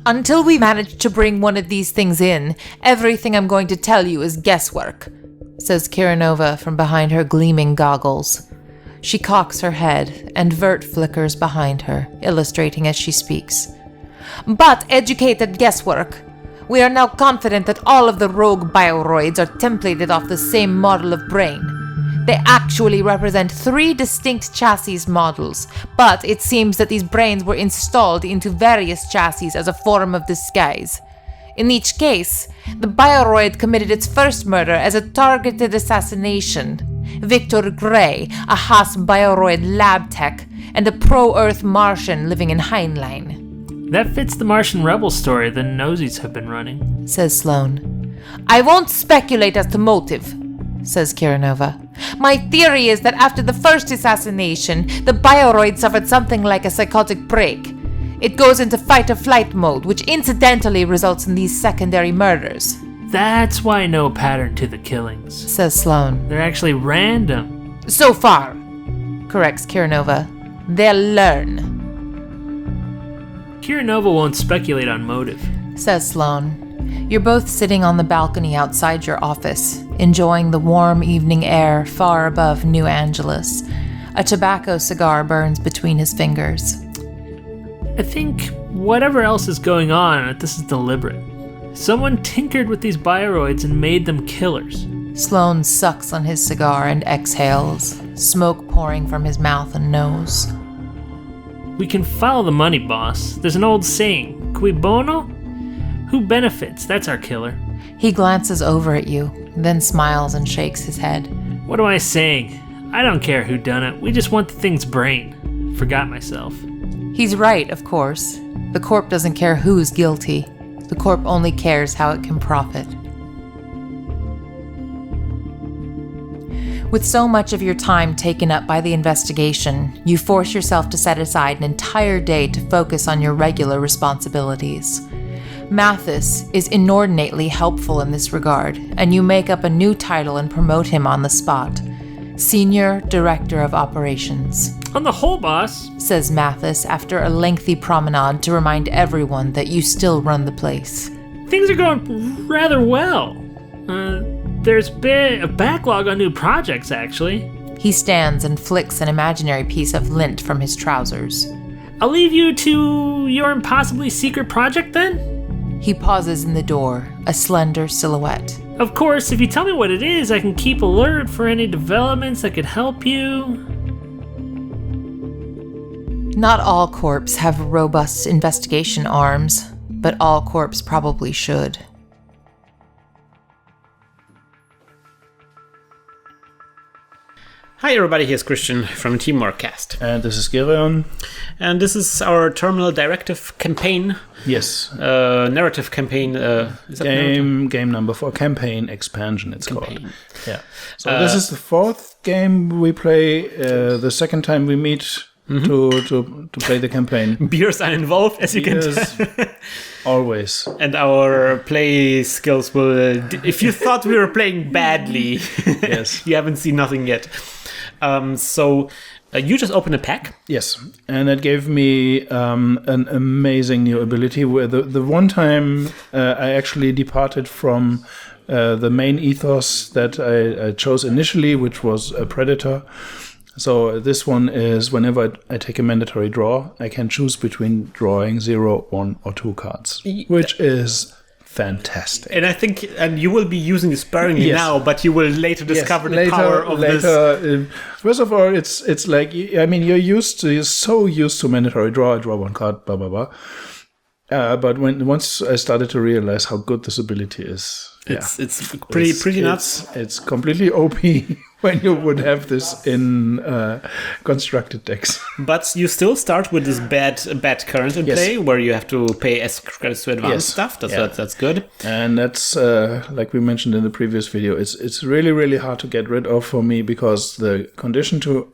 Until we manage to bring one of these things in, everything I'm going to tell you is guesswork, says Kiranova from behind her gleaming goggles. She cocks her head, and Vert flickers behind her, illustrating as she speaks. But educated guesswork. We are now confident that all of the rogue bioroids are templated off the same model of brain. They actually represent 3 distinct chassis models, but it seems that these brains were installed into various chassis as a form of disguise. In each case, the bioroid committed its first murder as a targeted assassination. Victor Gray, a Haas bioroid lab tech, and a pro-Earth Martian living in Heinlein. That fits the Martian rebel story the Nosies have been running, says Sloan. I won't speculate as to motive, says Kiranova. My theory is that after the first assassination, the bioroid suffered something like a psychotic break. It goes into fight-or-flight mode, which incidentally results in these secondary murders. That's why no pattern to the killings, says Sloan. They're actually random. So far, corrects Kiranova. They'll learn. Kiranova won't speculate on motive, says Sloan. You're both sitting on the balcony outside your office, enjoying the warm evening air far above New Angeles. A tobacco cigar burns between his fingers. I think whatever else is going on, this is deliberate. Someone tinkered with these bioroids and made them killers. Sloan sucks on his cigar and exhales, smoke pouring from his mouth and nose. We can follow the money, boss. There's an old saying, cui bono? Who benefits? That's our killer. He glances over at you, then smiles and shakes his head. What am I saying? I don't care who done it. We just want the thing's brain. Forgot myself. He's right, of course. The Corp doesn't care who's guilty. The Corp only cares how it can profit. With so much of your time taken up by the investigation, you force yourself to set aside an entire day to focus on your regular responsibilities. Mathis is inordinately helpful in this regard, and you make up a new title and promote him on the spot. Senior Director of Operations. On the whole, boss, says Mathis after a lengthy promenade to remind everyone that you still run the place. Things are going rather well. There's been a backlog on new projects, actually. He stands and flicks an imaginary piece of lint from his trousers. I'll leave you to your impossibly secret project, then? He pauses in the door, a slender silhouette. Of course, if you tell me what it is, I can keep alert for any developments that could help you. Not all corps have robust investigation arms, but all corps probably should. Hi everybody, here's Krystian from TeamworkCast. And this is Gereon. And this is our Terminal Directive campaign. Yes. Narrative campaign. Is that game number 4, campaign expansion it's campaign. called. Yeah. So this is the 4th game we play, the second time we meet to play the campaign. Beers are involved, as you can tell. Always. And our play skills will... if you thought we were playing badly, yes, you haven't seen nothing yet. So you just opened a pack. Yes, and it gave me an amazing new ability where the one time I actually departed from the main ethos that I chose initially, which was a predator. So this one is whenever I take a mandatory draw, I can choose between drawing 0, 1, or 2 cards, which is fantastic. And I think, and you will be using this sparingly now, but you will later discover the power of this. First of all, it's like, I mean, you're so used to mandatory draw. I draw 1 card, blah blah blah. But once I started to realize how good this ability is, it's pretty nuts. It's completely OP when you would have this in constructed decks. But you still start with this bad current in play, where you have to pay S credits to advanced stuff. That's good. And that's like we mentioned in the previous video. It's really really hard to get rid of for me, because the condition to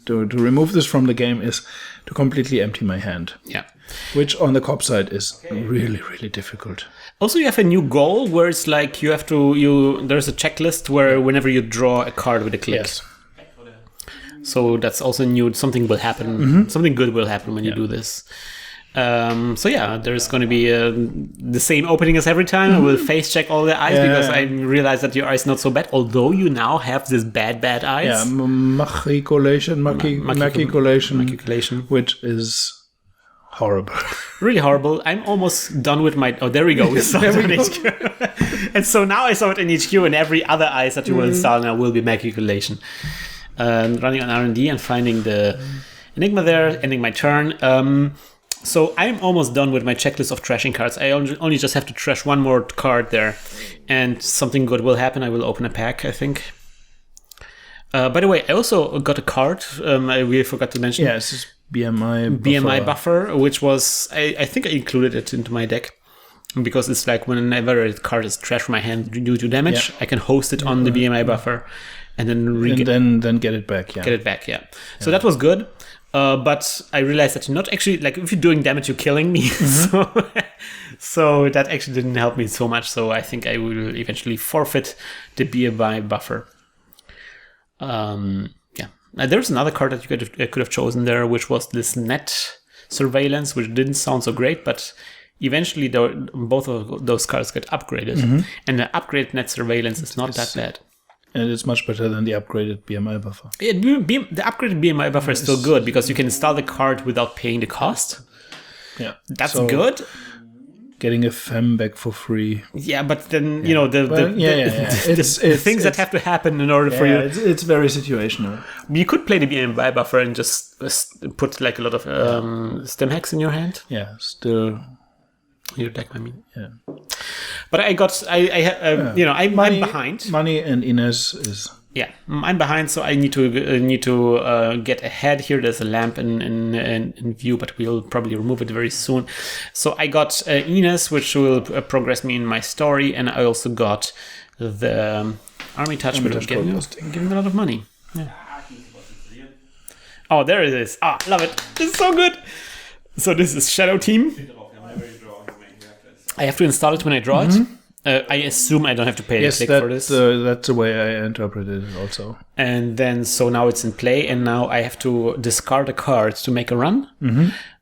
remove this from the game is to completely empty my hand. Yeah. Which on the cop side is really, really difficult. Also, you have a new goal where it's like there's a checklist where whenever you draw a card with a click. Yes. So that's also new. Something will happen. Something good will happen when you do this. So yeah, there's going to be the same opening as every time. I will face check all the eyes because I realize that your eye is not so bad. Although you now have this bad eyes. Yeah, macuculation, which is horrible. Really horrible. I'm almost done with my... Oh, there we go. We saw it in HQ. And so now I saw it in HQ, and every other eyes that you will install now will be macuculation. Running on R&D and finding the Enigma there, ending my turn. So I'm almost done with my checklist of trashing cards. I only just have to trash one more card there, and something good will happen. I will open a pack, I think. By the way, I also got a card. I really forgot to mention. Yeah, this is BMI buffer, which was I think I included it into my deck because it's like whenever a card is trashed from my hand due to damage, I can host it on the BMI buffer and then then get it back. Yeah, get it back. Yeah. So that was good. But I realized that you're not actually, like, if you're doing damage, you're killing me. So that actually didn't help me so much. So I think I will eventually forfeit the BMI buffer. Now, there's another card that you could have chosen there, which was this net surveillance, which didn't sound so great, but eventually both of those cards get upgraded. And the upgraded net surveillance is not that bad. And it's much better than the upgraded BMI buffer. Yeah, the upgraded BMI buffer is still good because you can install the card without paying the cost. Yeah, that's good. Getting a fem back for free. Yeah, but then you know the things that have to happen in order for you. It's very situational. You could play the BMI buffer and just put like a lot of stem hacks in your hand. Yeah, still. Your deck, I mean. Yeah. But I'm behind. Money and Ines is. Yeah, I'm behind, so I need to get ahead here. There's a lamp in view, but we'll probably remove it very soon. So I got Ines, which will progress me in my story, and I also got the Army Touch, which will give me a lot of money. Yeah. Oh, there it is. Ah, love it. This is so good. So this is Shadow Team. I have to install it when I draw it. I assume I don't have to pay a click for this. That's the way I interpreted it also. And then, so now it's in play, and now I have to discard a card to make a run.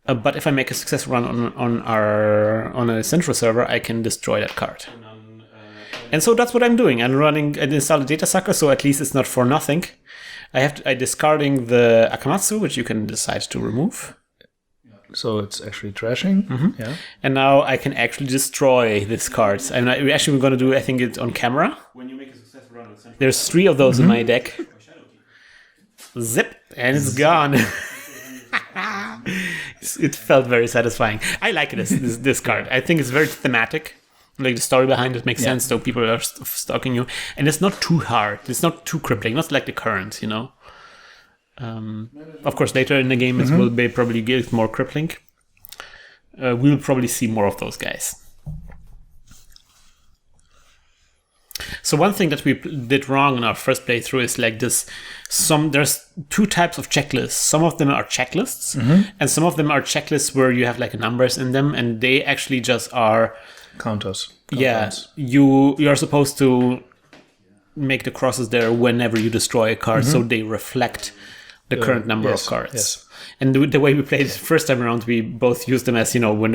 But if I make a successful run on a central server, I can destroy that card. And so that's what I'm doing. I'm install a data sucker, so at least it's not for nothing. I'm discarding the Akamatsu, which you can decide to remove. So it's actually trashing. Yeah. And now I can actually destroy these cards. And we're actually going to do, I think, it on camera. When you make a successful run, there's 3 of those in my deck. Zip, and it's gone. It felt very satisfying. I like this card. I think it's very thematic. Like the story behind it makes sense, though people are stalking you. And it's not too hard. It's not too crippling. Not like the current, you know. Of course, later in the game it will probably get more crippling. We'll probably see more of those guys. So one thing that we did wrong in our first playthrough is like this. There's 2 types of checklists. Some of them are checklists, and some of them are checklists where you have like numbers in them, and they actually just are counters. Yeah, you are supposed to make the crosses there whenever you destroy a card, so they reflect the current number of cards. Yes. And the way we played it first time around, we both used them as, when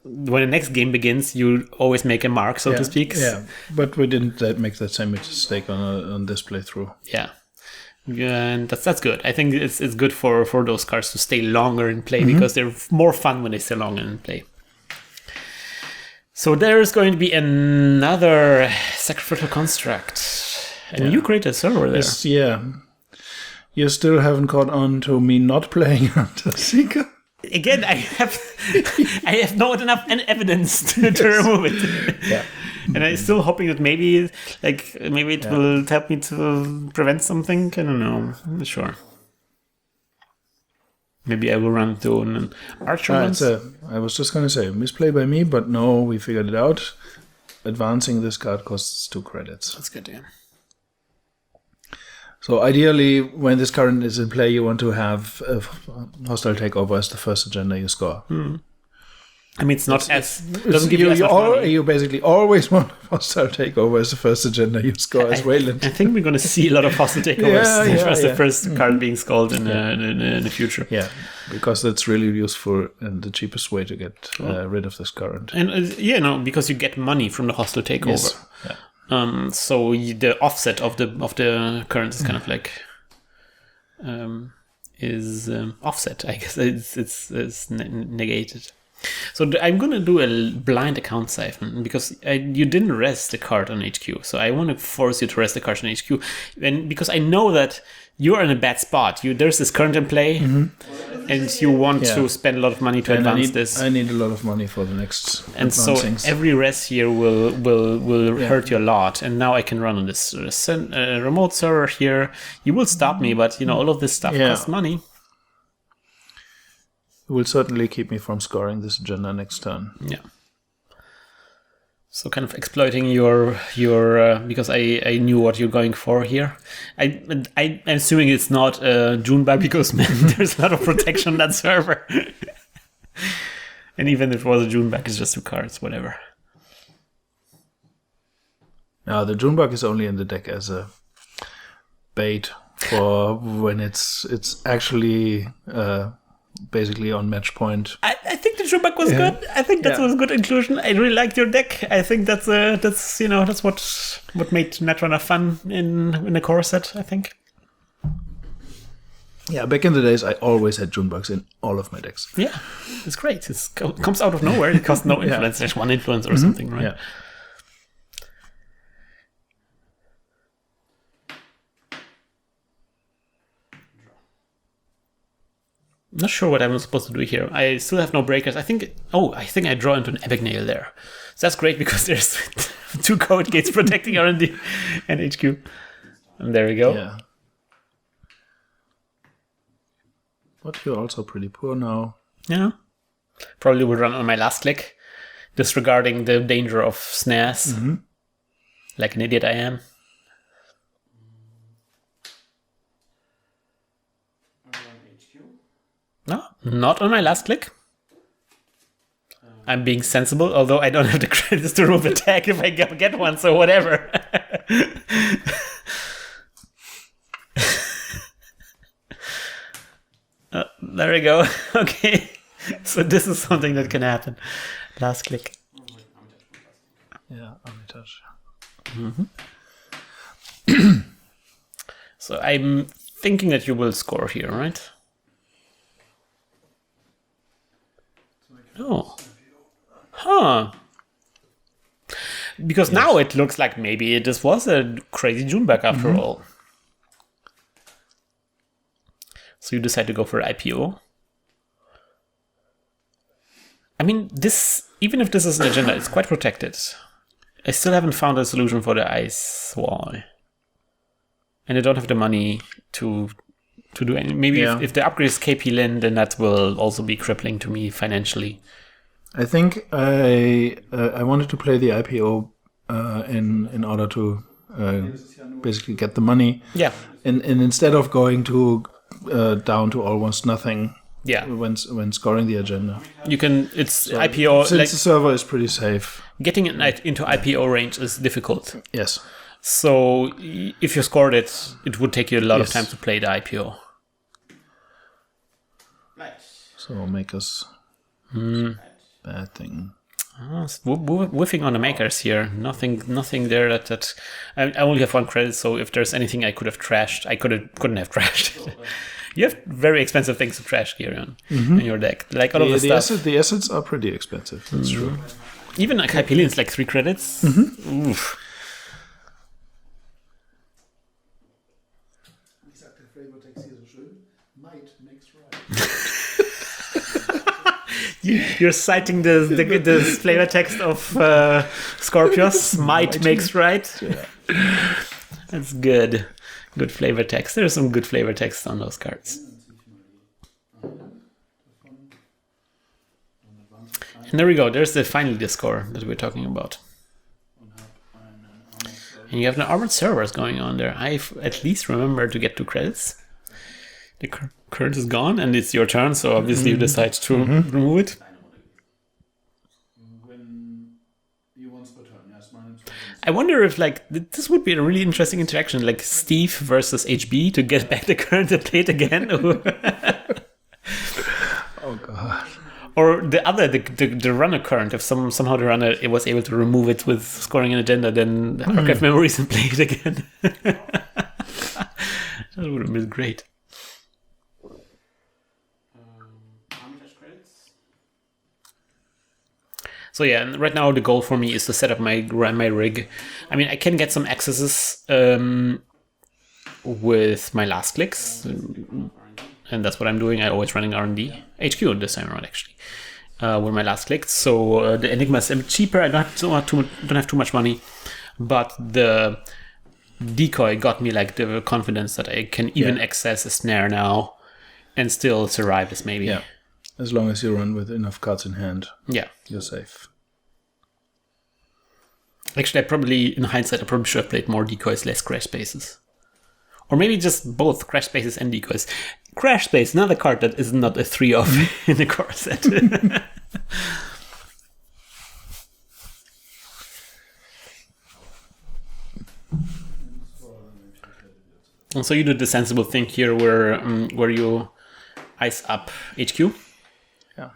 the next game begins, you always make a mark, so to speak. Yeah, but we didn't make that same mistake on this playthrough. Yeah. And that's good. I think it's good for those cards to stay longer in play because they're more fun when they stay longer in play. So there's going to be another sacrificial construct. And you created a server there. Yes, yeah. You still haven't caught on to me not playing Hunter Seeker. Again, I have not enough evidence to remove it. Yeah. And I'm still hoping that maybe it will help me to prevent something. I don't know. I'm not sure. Maybe I will run to an archer once. I was just going to say, misplay by me, but no, we figured it out. Advancing this card costs 2 credits. That's good, yeah. So ideally, when this card is in play, you want to have a hostile takeover as the first agenda you score. I mean, it's not as doesn't give you as much money. You basically always want hostile takeover as the first agenda you score as Wayland. I think we're going to see a lot of hostile takeovers as the first card being scored in the future. Yeah, because that's really useful and the cheapest way to get rid of this current. And because you get money from the hostile takeover. Yes. Yeah. So the offset of the current is kind of like offset. I guess it's negated. So I'm going to do a blind account siphon because you didn't rest the card on HQ. So I want to force you to rest the card on HQ. And because I know that you're in a bad spot. There's this current in play and you want to spend a lot of money to advance this. I need a lot of money for the next and so every rest here will hurt you a lot. And now I can run on this remote server here. You will stop me, but all of this stuff costs money. It will certainly keep me from scoring this agenda next turn. Yeah. So kind of exploiting your because I knew what you're going for here. I'm assuming it's not a June bug because there's a lot of protection on that server. And even if it was a June bug, it's just 2 cards, whatever. Now the June bug is only in the deck as a bait for when it's actually basically on match point. I think the Jubak was good. I think that was a good inclusion. I really liked your deck. I think that's what made Netrunner fun in the core set, I think. Yeah, back in the days I always had Junebugs in all of my decks. Yeah, it's great. It comes out of nowhere. It costs no influence. There's 1 influence or something, right? Yeah. Not sure what I'm supposed to do here. I still have no breakers. I think I draw into an Epic Nail there. So that's great because there's 2 code gates protecting R&D and HQ. And there we go. Yeah. But you're also pretty poor now. Yeah. Probably will run on my last click, disregarding the danger of snares. Mm-hmm. Like an idiot I am. No, not on my last click. I'm being sensible, although I don't have the credits to remove attack if I get one, so whatever. There we go. Okay. So this is something that can happen. Last click. Yeah, Omnitouch. Mm-hmm. So I'm thinking that you will score here, right? Oh. Huh. Because now it looks like maybe this was a crazy Junebug after all. So you decide to go for IPO. I mean, this, even if this is an agenda, it's quite protected. I still haven't found a solution for the ice wall. And I don't have the money to do any. Maybe if the upgrade is KP Lin, then that will also be crippling to me financially. I think I wanted to play the IPO in order to basically get the money. Yeah. And instead of going to down to almost nothing. Yeah. When scoring the agenda, you can. It's IPO. Since the server is pretty safe. Getting it into IPO range is difficult. Yes. So if you scored it, it would take you a lot of time to play the IPO. So makers. Bad thing. Whiffing on the makers here. Nothing there that I only have 1 credit. So if there's anything I could have trashed, I couldn't have trashed. You have very expensive things to trash, Gereon, in your deck. Like all of the stuff. The assets are pretty expensive. That's true. Even like Hypelion is like 3 credits. Oof. You're citing the flavor text of Skorpios. Might makes right. Yeah. That's good. Good flavor text. There's some good flavor text on those cards. And there we go. There's finally the score that we're talking about. And you have the armored servers going on there. I at least remember to get 2 credits. The current is gone and it's your turn, so obviously you decide to remove it. I wonder if this would be a really interesting interaction, like Steve versus HB to get back the current and play it again. Oh god. Or the runner current. If somehow the runner was able to remove it with scoring an agenda, then archive memories and play it again. That would have been great. So yeah, right now the goal for me is to set up my rig. I mean, I can get some accesses with my last clicks, and that's what I'm doing. I'm always running R&D HQ this time around, actually, with my last clicks. So the Enigma is a bit cheaper. I don't have too much money, but the decoy got me like the confidence that I can even access a snare now and still survive this maybe. Yeah. As long as you run with enough cards in hand, you're safe. Actually, in hindsight, I probably should have played more decoys, less crash spaces. Or maybe just both crash spaces and decoys. Crash space, another card that is not a 3 of in the core set. And so you do the sensible thing here where you ice up HQ. Yeah.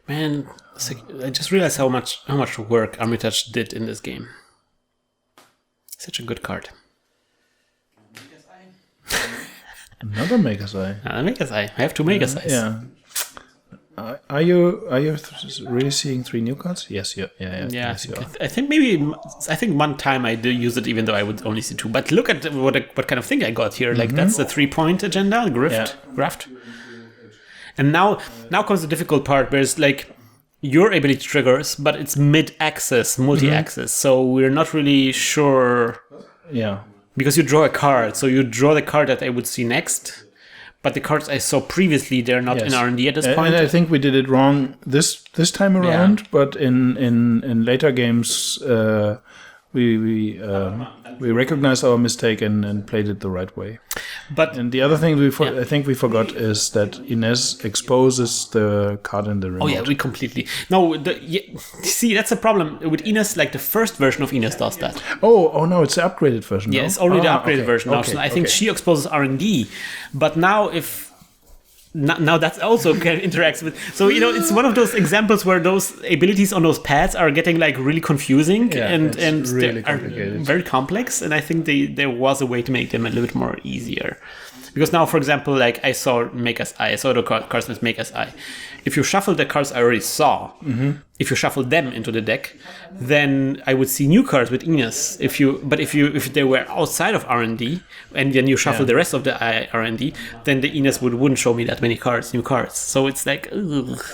Man, I just realized how much work Armitage did in this game. Such a good card. Another Maker's Eye. Maker's Eye. I have 2 Maker's Eyes. Yeah. Are you really seeing 3 new cards? Yes, yeah. Yes, you are. I think one time I did use it, even though I would only see 2. But look at what kind of thing I got here. Like that's the 3-point agenda, graft. And now comes the difficult part, where it's like your ability triggers, but it's mid-axis, multi-axis. So we're not really sure. Yeah. Because you draw a card, so you draw the card that I would see next. But the cards I saw previously, they're not in R&D at this point. And I think we did it wrong this time around. But in later games, we recognized our mistake and played it the right way. And the other thing I think we forgot is that Ines exposes the card in the remote. Oh yeah, we completely. No, see, that's a problem with Ines. Like the first version of Ines does that. Oh no, it's the upgraded version. Yeah, no? it's already the upgraded version now. So I think she exposes R&D, but now now that's also kind of interacts with. So it's one of those examples where those abilities on those pads are getting like really confusing and really are very complex. And I think there was a way to make them a little bit more easier. Because now, for example, like I saw Maker's Eye, I saw the cards with Maker's Eye. If you shuffle the cards I already saw, if you shuffle them into the deck, then I would see new cards with Ines. If they were outside of R&D, and then you shuffle the rest of the R&D, then the Ines wouldn't show me that many new cards. So it's like, ugh.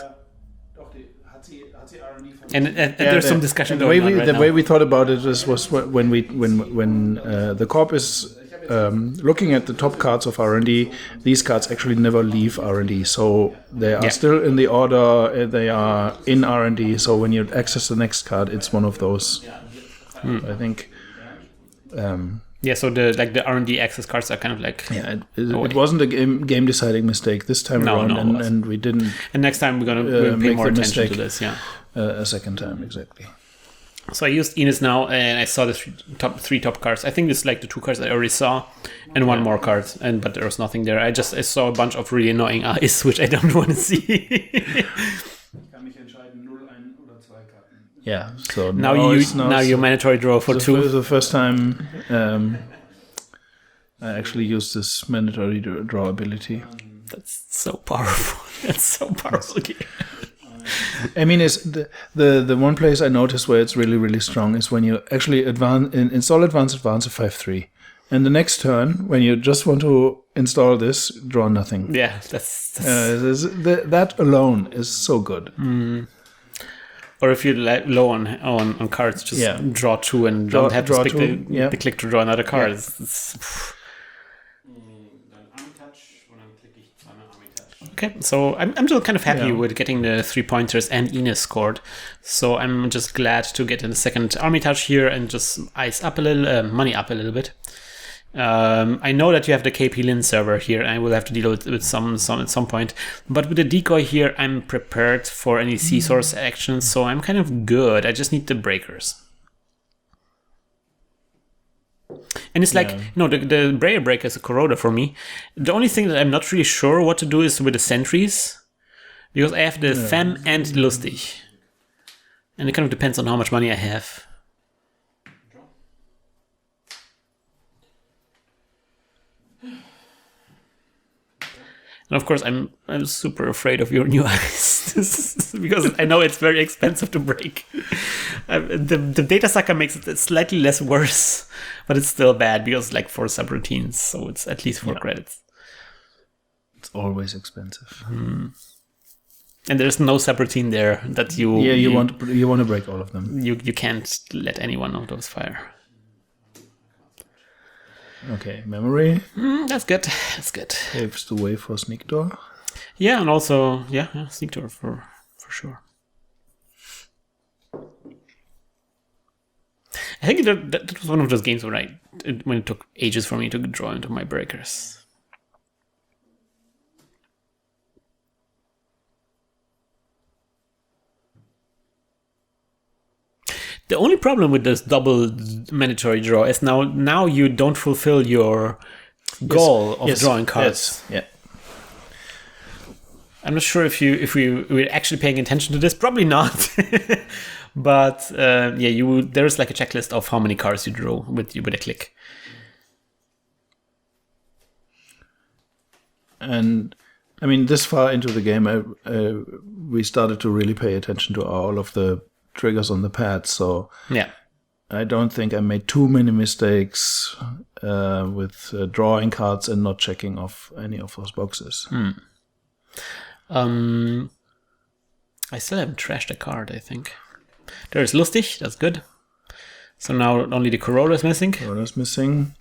And there's some discussion going on right now. The way we thought about it was when the corp is looking at the top cards of R&D, these cards actually never leave R&D, so they are still in the order, they are in R&D, so when you access the next card, it's one of those. I think. So the R&D access cards are kind of like. Yeah, it wasn't a game deciding mistake this time around, and we didn't. And next time we're gonna pay more attention to this. Yeah. A second time, exactly. So I used Ines now, and I saw the three top cards. I think it's like the 2 cards I already saw, and one more card, but there was nothing there. I saw a bunch of really annoying eyes, which I don't want to see. Yeah. So now you mandatory draw for 2. The first time I actually used this mandatory draw ability. That's so powerful. That's so powerful. I mean, it's the one place I noticed where it's really, really strong is when you actually install advance of 5/3, and the next turn when you just want to install this, draw nothing. Yeah, that's that alone is so good. Or if you're low on cards, just draw 2 and don't have to pick the click to draw another card. Yeah. Okay, so I'm still kind of happy with getting the 3 pointers and Ines scored. So I'm just glad to get in the second Armitage here and just ice up a little, money up a little bit. I know that you have the KP Lin server here, and I will have to deal with some at some point. But with the decoy here, I'm prepared for any C-source actions, so I'm kind of good. I just need the breakers. And it's like, the Brayer breaker is a corroder for me. The only thing that I'm not really sure what to do is with the sentries, because I have the Fem and Lustig. And it kind of depends on how much money I have. And of course, I'm super afraid of your new eyes because I know it's very expensive to break. The data sucker makes it slightly less worse, but it's still bad because like 4 subroutines, so it's at least 4 credits. It's always expensive. And there's no subroutine there that you. Yeah, you want to break all of them. You can't let anyone of those fire. Okay, memory. That's good. That's good. Paves the way for sneak door. Yeah, and also sneak door for sure. I think that was one of those games when it took ages for me to draw into my breakers. The only problem with this double mandatory draw is now you don't fulfill your goal of drawing cards. Yes. Yeah. I'm not sure if we're actually paying attention to this. Probably not. But there's like a checklist of how many cards you draw with a click. And I mean, this far into the game, we started to really pay attention to all of the triggers on the pad, so I don't think I made too many mistakes with drawing cards and not checking off any of those boxes. I still haven't trashed a card, I think. There's Lustig, that's good. So now only the Corolla is missing. Corolla's missing.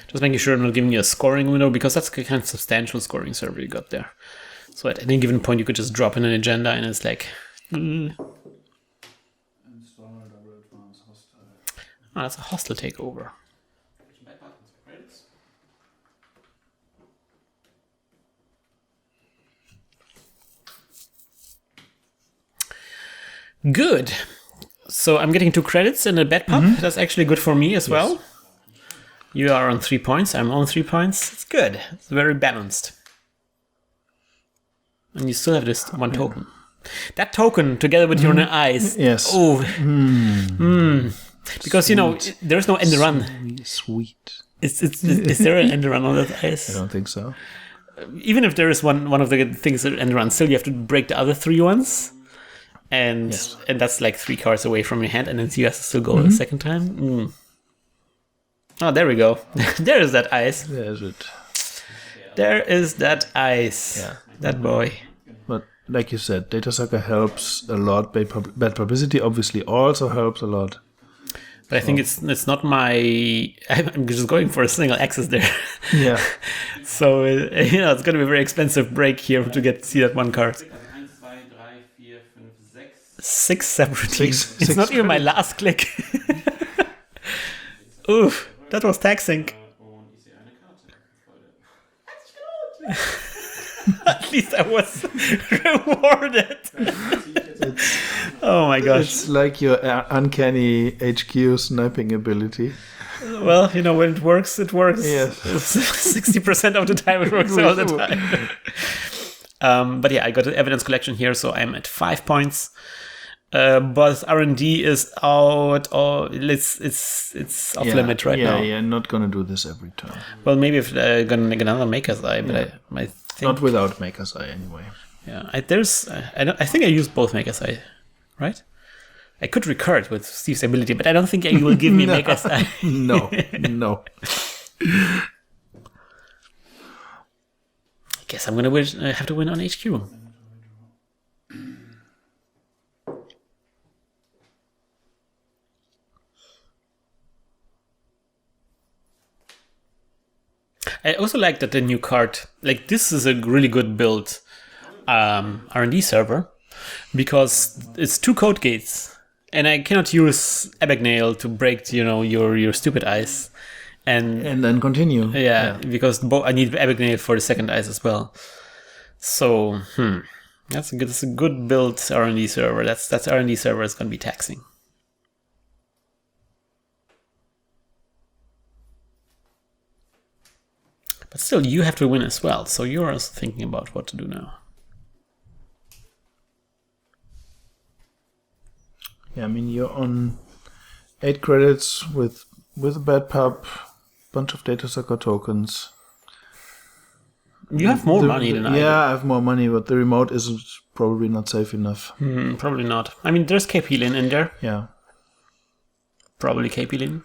Just making sure I'm not giving you a scoring window, because that's a kind of substantial scoring server you got there. So at any given point, you could just drop in an agenda, and it's like, that's a hostile takeover. Good. So I'm getting 2 credits and a bad pop. That's actually good for me as well. You are on 3 points. I'm on 3 points. It's good. It's very balanced. And you still have this 1 token. That token, together with your eyes. Yes. Oh. Because, sweet. There's no end run. Sweet. Is there an end run on that ice? I don't think so. Even if there is one of the things that end run, still you have to break the other 3 ones. And that's like 3 cards away from your hand. And then you have to still go a second time. Oh, there we go. There is that ice. There's it. There is that ice. Yeah. That boy. But like you said, Data Sucker helps a lot. Bad publicity obviously also helps a lot. But I think it's not my... I'm just going for a single axis there. Yeah. So, it's going to be a very expensive break here to see that 1 card. 6 separate teams. It's not even my last click. Oof, that was taxing. At least I was rewarded. Oh my gosh. It's like your uncanny HQ sniping ability. Well, when it works, it works. Yes. 60% of the time it works all the time. But I got an evidence collection here, so I'm at 5 points. But R&D is out, or it's off limit right now. Yeah, not gonna do this every turn. Well, maybe if gonna make another Maker's Eye, but I think not without Maker's Eye anyway. Yeah, I think I used both Maker's Eye, right? I could recur it with Steve's ability, but I don't think you will give me Maker's Eye. No. I guess I'm gonna have to win on HQ. I also like that the new card, like this is a really good build R&D server, because it's 2 code gates And I cannot use Abagnale to break, your stupid ice. And then continue. Yeah, because I need Abagnale for the second ice as well. So, that's a good built R&D server. That's R&D server is going to be taxing. But still, you have to win as well. So you're also thinking about what to do now. Yeah, I mean, you're on 8 credits with a bad pub, bunch of data sucker tokens. You have more money than I do. Yeah, I have more money, but the remote is probably not safe enough. Probably not. I mean, there's KP Lin in there. Yeah. Probably KP Lin.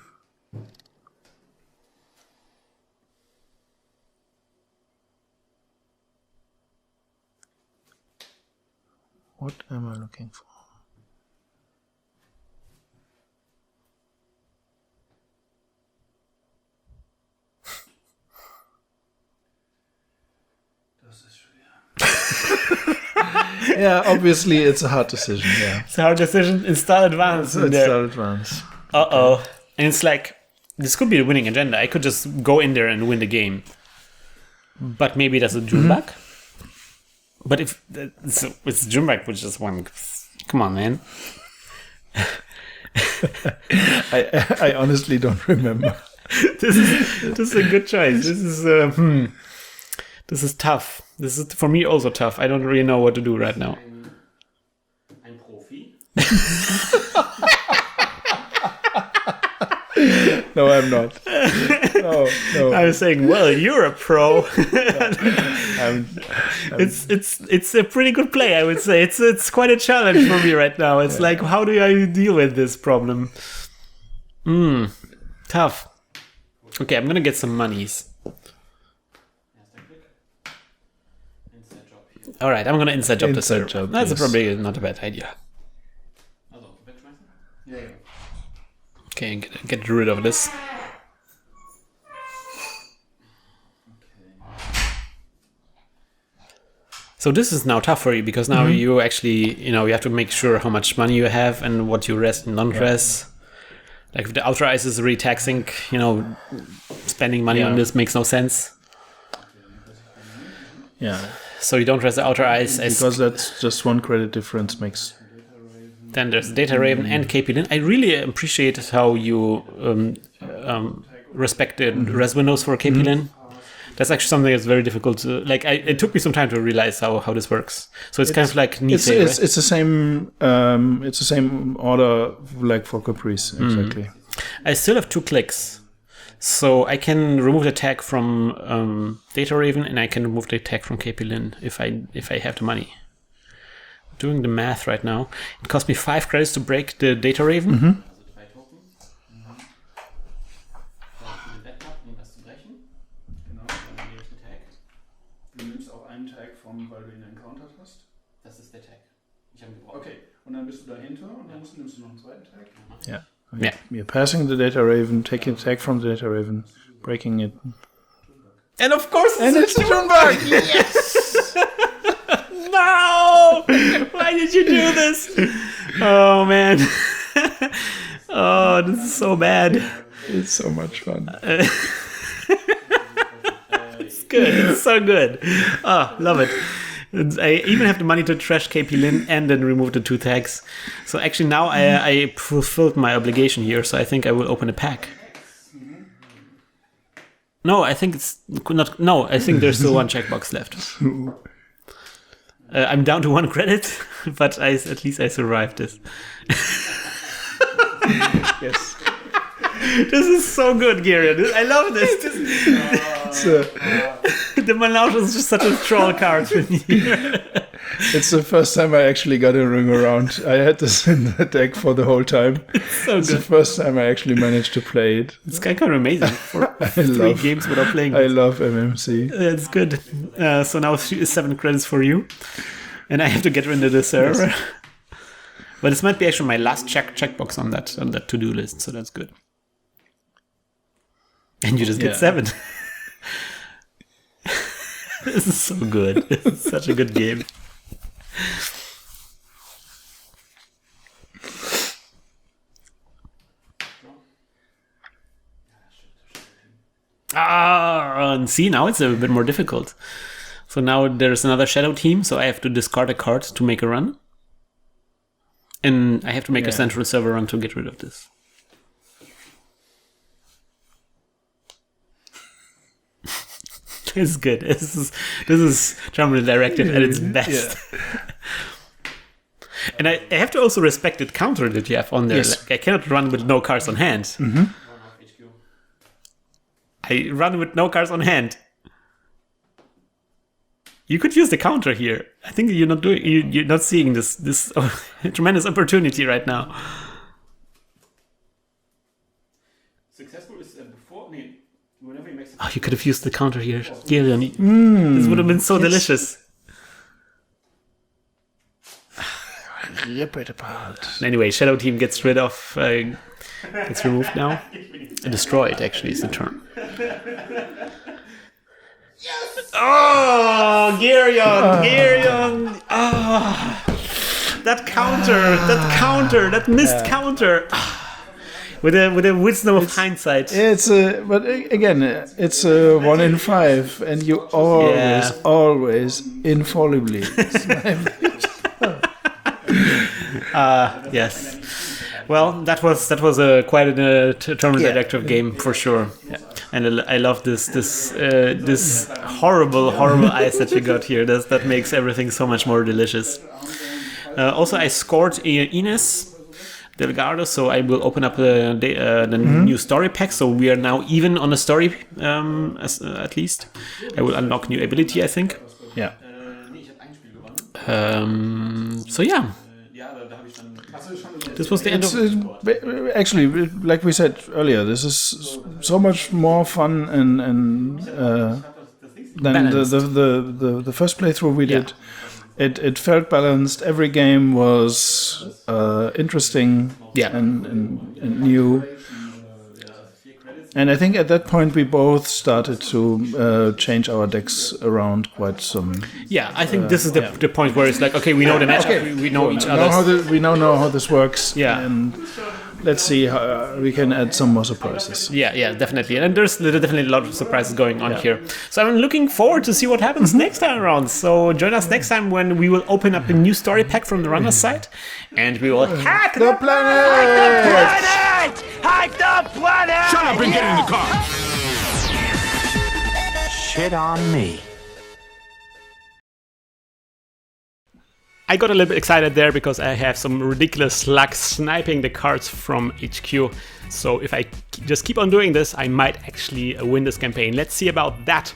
What am I looking for? Yeah, obviously it's a hard decision. Yeah, it's a hard decision. Install advanced. Install advanced. And it's like this could be the winning agenda. I could just go in there and win the game, but maybe that's a June bug. But if it's June bug, which is one, come on, man. I honestly don't remember. This is a good choice. This is tough. This is for me also tough. I don't really know what to do right now. I'm Profi. No, I'm not. No. I was saying, well, you're a pro. It's a pretty good play, I would say. It's quite a challenge for me right now. It's like, how do I deal with this problem? Tough. Okay, I'm gonna get some monies. All right, I'm gonna inside job the server. That's probably not a bad idea. Okay, get rid of this. So this is now tough for you because now you actually, you have to make sure how much money you have and what you rest and non-rest. Like if the outer ice is really taxing, spending money on this makes no sense. Yeah. So you don't rest the outer ice. Because that's just 1 credit difference makes... Then there's Data Raven and KP Lin. I really appreciate how you respected res windows for KP Lin. That's actually something that's very difficult to... it took me some time to realize how this works. So it's kind of like Nice, it's the same. It's the same order like for Caprice, exactly. I still have 2 clicks. So I can remove the tag from Data Raven and I can remove the tag from KP Lin if I have the money. Doing the math right now. It cost me 5 credits to break the Data Raven. Du nimmst auch einen Tag weil du ihn encountered hast. Das ist der Tag. Ich habe ihn gebraucht. Okay, und dann bist du dahinter und dann nimmst du noch einen zweiten Tag. Yeah. You're passing the Data Raven, taking a tag from the Data Raven, breaking it. And of course it's a June bug! Yes! No! Why did you do this? Oh, man. Oh, this is so bad. It's so much fun. It's good. It's so good. Oh, love it. I even have the money to trash KP Lin and then remove the 2 tags. So actually now I fulfilled my obligation here, so I think I will open a pack. No, I think it's not. No, I think there's still 1 checkbox left. I'm down to 1 credit, but at least I survived this. Yes. This is so good, Gereon. I love this. The Malausch is just such a troll card for me. It's the first time I actually got a ring around. I had this in the deck for the whole time. It's the first time I actually managed to play it. It's kind of amazing for 3 games without playing. I love MMC. It's good. So now 7 credits for you. And I have to get rid of the server. Yes. But this might be actually my last checkbox on that to-do list, so that's good. And you just get 7. This is so good. It's such a good game. and see, now it's a bit more difficult. So now there's another shadow team, so I have to discard a card to make a run. And I have to make a central server run to get rid of this. This is good. This is Terminal Directive at its best. Yeah. And I have to also respect the counter that you have on there. Yes. Like, I cannot run with no cards on hand. Mm-hmm. I run with no cards on hand. You could use the counter here. I think you're not seeing this tremendous opportunity right now. Successful is before. Whenever you make. Oh, you could have used the counter here, Gereon. This would have been so delicious. Rip it apart. Anyway, Shadow Team gets rid of. Gets removed now. Destroyed, actually, is the term. Yes! Oh, Gereon! Oh, that missed counter. With a wisdom of hindsight. But again, it's a 1 in 5, and you always infallibly snipe it. Yes. Well, that was quite a Terminal Directive game for sure. Yeah. And I love this horrible ice that you got here. That makes everything so much more delicious. Also, I scored Ines Delgado, so I will open up the new story pack. So we are now even on a story, at least. I will unlock new ability, I think. Yeah. So yeah. This was the end of... Actually, like we said earlier, this is so much more fun than the first playthrough we did. It felt balanced. Every game was interesting and new. And I think at that point we both started to change our decks around quite some. Yeah, I think this is the point where it's like, okay, we know the matchup, we know each other. We now know how this works. Yeah. And let's see how we can add some more surprises. Yeah, definitely. And there's definitely a lot of surprises going on here. So I'm looking forward to see what happens next time around. So join us next time when we will open up a new story pack from the runner's side. And we will hack the planet! Hack the planet! Shut up and get in the car! Shit on me. I got a little bit excited there because I have some ridiculous luck sniping the cards from HQ. So if I just keep on doing this, I might actually win this campaign. Let's see about that.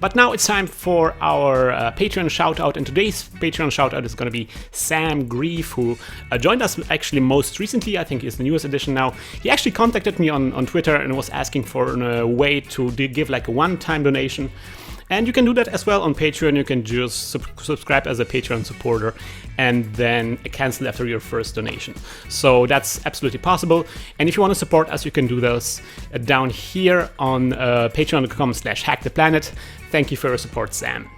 But now it's time for our Patreon shoutout. And today's Patreon shoutout is going to be Sam Grief, who joined us actually most recently. I think it's the newest edition now. He actually contacted me on Twitter and was asking for a way to give like a one-time donation. And you can do that as well on Patreon. You can just subscribe as a Patreon supporter and then cancel after your first donation. So that's absolutely possible. And if you want to support us, you can do those down here on patreon.com/hacktheplanet. Thank you for your support, Sam.